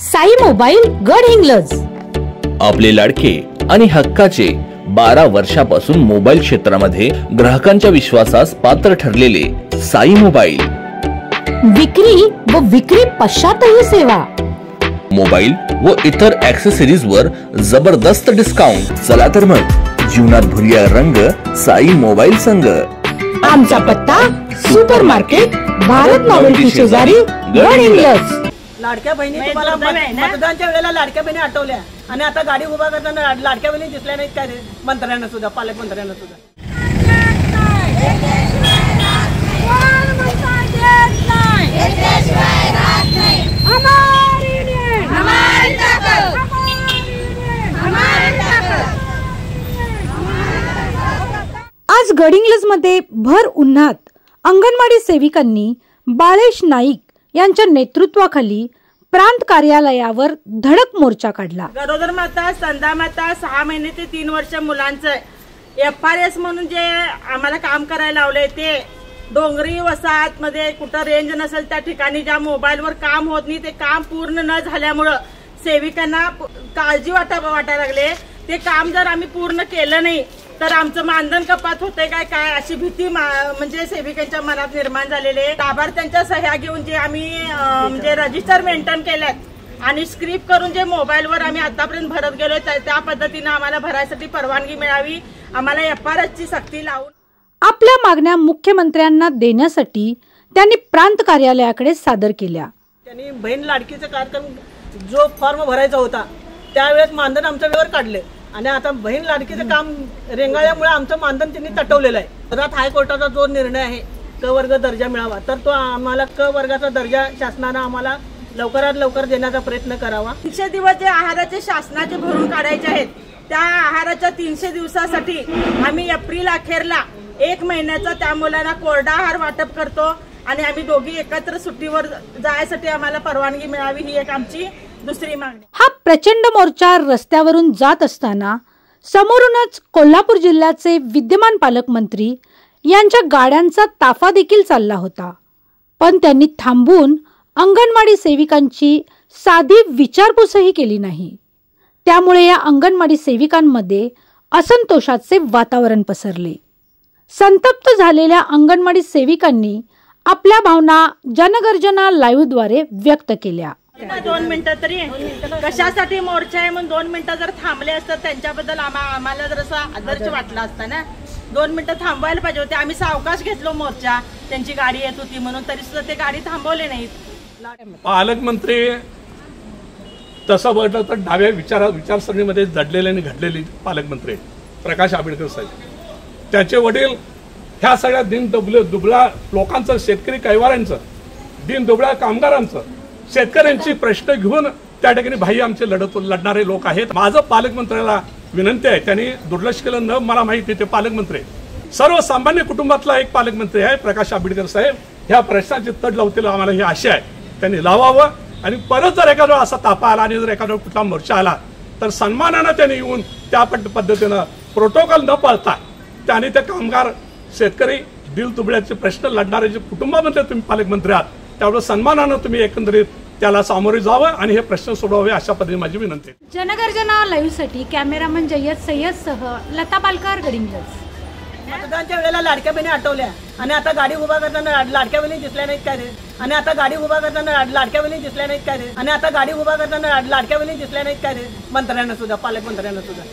Sai mobile Gadhinglaj. आपले लाडके आणि हक्काचे 12 वर्षापासून मोबाईल क्षेत्रामध्ये ग्राहकांच्या विश्वासास पात्र ठरलेले साई मोबाईल। विक्री व विक्री पश्चातही सेवा, मोबाईल व इतर ॲक्सेसरीज वर जबरदस्त डिस्काउंट। चला तर मग जीवनात भरूया रंग साई मोबाईल संग। आमचा पत्ता सुपर मार्केट भारत नॉवेल्टी शेजारी गडहिंग्लज। लाडक्या बहिणी तुम्हाला मतदानच्या वेळेला लाडक्या बहिणी आठवल्या आणि आता गाडी उभा करताना लाडक्या बहिणी दिसल्या नाहीत काय मंत्र्यांना सुद्धा, पालकमंत्र्यांना सुद्धा। आज गडहिंग्लज मध्ये भर उन्हात अंगणवाडी सेविकांनी बाळेश नाईक यांच्या नेतृत्वाखाली प्रांत कार्यालयावर धडक मोर्चा काढला। गरोदर माता, स्तनदा माता, 6 महिने ते 3 वर्ष मुलांचं FRS म्हणून जे आम्हाला काम करायला लावलंय ते डोंगरी वसाहत मध्ये कुठं रेंज नसेल त्या ठिकाणी ज्या मोबाईलवर काम होत नाही ते काम पूर्ण न झाल्यामुळं सेविकांना काळजी वाटायला लागले। ते काम जर आम्ही पूर्ण केलं नाही तर आमचं मानधन कपात होते काय अशी भीती म्हणजे सेविकांच्या मनात निर्माण झालेले। लाभार्थ्यांच्या सह्या घेऊन जे आम्ही म्हणजे रजिस्टर मेंटेन केल्यात आणि स्क्रिप्ट करून जे मोबाईलवर आम्ही आतापर्यंत भरत गेलोय त्या पद्धतीने आम्हाला भरायसाठी परवानगी मिळावी, आम्हाला FRS ची सक्ती लावून आपल्या मागण्या मुख्यमंत्र्यांना देण्यासाठी त्यांनी प्रांत कार्यालयाकडे सादर केल्या। त्यांनी बहीण लाडकीचा कार्यक्रम जो फॉर्म भरायचा होता त्यावेळेस मानधन आमच्या वेळेवर काढले आणि आता बहीण लाडकीचं काम रेंगाळल्यामुळे आमचं मानधन त्यांनी तटवलेलं आहे। गुजरात हायकोर्टाचा जो निर्णय आहे क वर्ग दर्जा मिळावा तर तो आम्हाला क वर्गाचा दर्जा शासनानं आम्हाला लवकरात लवकर देण्याचा प्रयत्न करावा। 300 दिवस जे आहाराचे शासनाचे भरून काढायचे आहेत त्या आहाराच्या 300 दिवसासाठी आम्ही एप्रिल अखेरला 1 महिन्याचा त्या मुलांना कोरडा आहार वाटप करतो आणि आम्ही दोघी एकत्र सुट्टीवर जायसाठी आम्हाला परवानगी मिळावी ही एक आमची दुसरी मागणी। हा प्रचंड मोर्चा रस्त्यावरून जात असताना समोरूनच कोल्हापूर जिल्ह्याचे विद्यमान पालकमंत्री यांच्या गाड्यांचा ताफा देखील चालला होता, पण त्यांनी थांबून अंगणवाडी सेविकांची साधी विचारपूसही केली नाही। त्यामुळे या अंगणवाडी सेविकांमध्ये असंतोषाचे वातावरण पसरले। संतप्त झालेल्या अंगणवाडी सेविकांनी आपल्या भावना जनगर्जना लाईव्हद्वारे व्यक्त केल्या। 2 मिनिटं तरी कशासाठी मोर्चा आहे म्हणून 2 मिनिटं जर थांबले असतात त्यांच्याबद्दल आम्हाला जर असा आदर्श वाटला असता ना। 2 मिनिटं थांबवायला पाहिजे होते। आम्ही सावकाश घेतलो मोर्चा, त्यांची गाडी येत होती म्हणून, तरी सुद्धा ते गाडी थांबवले नाहीत। पालकमंत्री तसं म्हटलं तर डाव्या विचारसरणीमध्ये जडलेले आणि घडलेले पालकमंत्री प्रकाश आंबेडकर साहेब। त्याचे वडील ह्या सगळ्या दुबळा लोकांचं, शेतकरी कैवारांचं, दुबळा कामगारांचं, शेतकऱ्यांची प्रश्न घेऊन त्या ठिकाणी भाई आमचे लढणारे लोक आहेत। माझं पालकमंत्र्याला विनंती आहे, त्यांनी दुर्लक्ष केलं न मला माहिती ते पालकमंत्री सर्वसामान्य कुटुंबातला एक पालकमंत्री आहे प्रकाश आंबेडकर साहेब। ह्या प्रश्नाची तड लावतील आम्हाला ही आशा आहे, त्यांनी लावावं आणि परत जर एखादा असा तापा आला आणि जर एखादा कुठला मोर्चा आला तर सन्मानानं त्यांनी येऊन त्या पद्धतीनं प्रोटोकॉल न पाळता त्याने ते कामगार, शेतकरी, दिलदुबळ्याचे प्रश्न लढणारे जे कुटुंबामध्ये तुम्ही पालकमंत्री आहात त्यामुळे सन्मानानं तुम्ही एकंदरीत त्याला सामोरे जावं आणि हे प्रश्न सोडवावे अशा पद्धतीने माझी विनंती आहे। जनगर्जना लाईव्हसाठी कॅमेरामन सय्यद सह लता पालकर, गडहिंग्लज। मतदानच्या वेळेला लाडक्या बहिणी आठवल्या आणि आता गाडी उभा करताना लाडक्या बहिणी दिसल्या नाहीत काय आणि आता गाडी उभा करताना लाडक्या बहिणी दिसल्या नाहीत काय आणि आता गाडी उभा करताना लाडक्या बहिणी दिसल्या नाहीत काय मंत्र्यांना सुद्धा, पालकमंत्र्यांना सुद्धा।